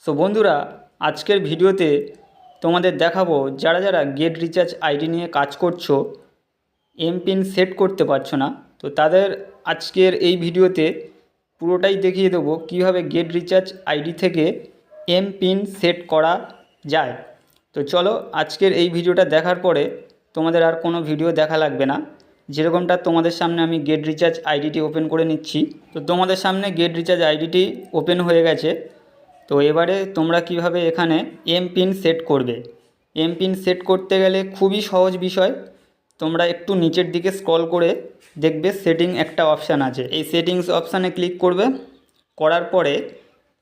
So বন্ধুরা, আজকের ভিডিওতে তোমাদের দেখাবো যারা যারা গেট রিচার্জ আইডি নিয়ে কাজ করছো, এমপিন সেট করতে পারছো না, তো তাদের আজকের এই ভিডিওতে পুরোটাই দেখিয়ে দেবো কীভাবে গেট রিচার্জ আইডি থেকে এমপিন সেট করা যায়। তো চলো, আজকের এই ভিডিওটা দেখার পরে তোমাদের আর কোনো ভিডিও দেখা লাগবে না। যেরকমটা তোমাদের সামনে আমি গেট রিচার্জ আইডিটি ওপেন করে নিচ্ছি। তো তোমাদের সামনে গেট রিচার্জ আইডিটি ওপেন হয়ে গেছে। তো এবারে তোমরা কিভাবে এখানে এমপিন সেট করবে। এমপিন সেট করতে গেলে খুবই সহজ বিষয়। তোমরা একটু নিচের দিকে স্ক্রল করে দেখবে সেটিং একটা অপশান আছে, এই সেটিংস অপশানে ক্লিক করবে। করার পরে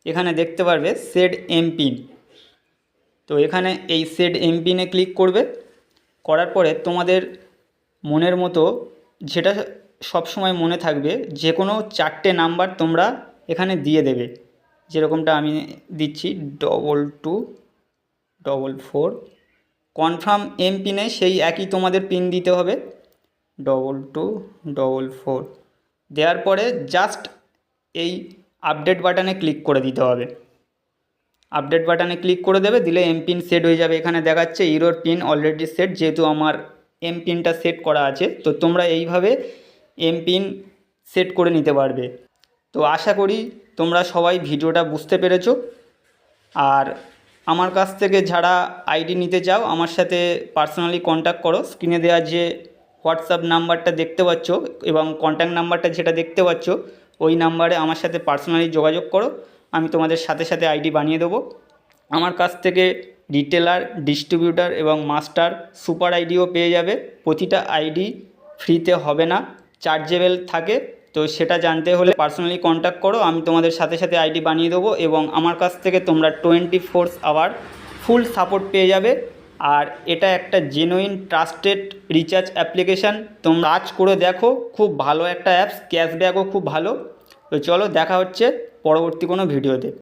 এখানে দেখতে পারবে সেট এমপিন। তো এখানে এই সেট এমপিনে ক্লিক করবে। করার পরে তোমাদের মনের মতো যেটা সবসময় মনে থাকবে, যে কোনো 4টে নাম্বার তোমরা এখানে দিয়ে দেবে। যেরকমটা আমি দিচ্ছি 2244। কনফার্ম এমপিনে সেই একই তোমাদের পিন দিতে হবে 2244। দেওয়ার পরে জাস্ট এই আপডেট বাটনে ক্লিক করে দিতে হবে। আপডেট বাটনে ক্লিক করে দেবে, দিলে এমপিন সেট হয়ে যাবে। এখানে দেখাচ্ছে ইউর পিন অলরেডি সেট, যেহেতু আমার এমপিনটা সেট করা আছে। তো তোমরা এইভাবে এমপিন সেট করে নিতে পারবে। তো আশা করি তোমরা সবাই ভিডিওটা বুঝতে পেরেছো। আর আমার কাছ থেকে যারা আইডি নিতে চাও, আমার সাথে পার্সোনালি কন্ট্যাক্ট করো। স্ক্রিনে দেওয়া যে হোয়াটসঅ্যাপ নাম্বারটা দেখতে পাচ্ছ এবং কন্ট্যাক্ট নাম্বারটা যেটা দেখতে পাচ্ছ, ওই নাম্বারে আমার সাথে পার্সোনালি যোগাযোগ করো। আমি তোমাদের সাথে সাথে আইডি বানিয়ে দেবো। আমার কাছ থেকে রিটেলার, ডিস্ট্রিবিউটার এবং মাস্টার সুপার আইডিও পেয়ে যাবে। প্রতিটা আইডি ফ্রিতে হবে না, চার্জেবল থাকে। তো সেটা জানতে হলে পার্সোনালি কন্ট্যাক্ট করো, আমি তোমাদের সাথে সাথে আইডি বানিয়ে দেবো। এবং আমার কাছ থেকে তোমরা 24 আওয়ার ফুল সাপোর্ট পেয়ে যাবে। আর এটা একটা জেনুইন ট্রাস্টেড রিচার্জ অ্যাপ্লিকেশান। তোমরা কাজ করে দেখো, খুব ভালো একটা অ্যাপস, ক্যাশব্যাকও খুব ভালো। তো চলো, দেখা হচ্ছে পরবর্তী কোনো ভিডিওতে।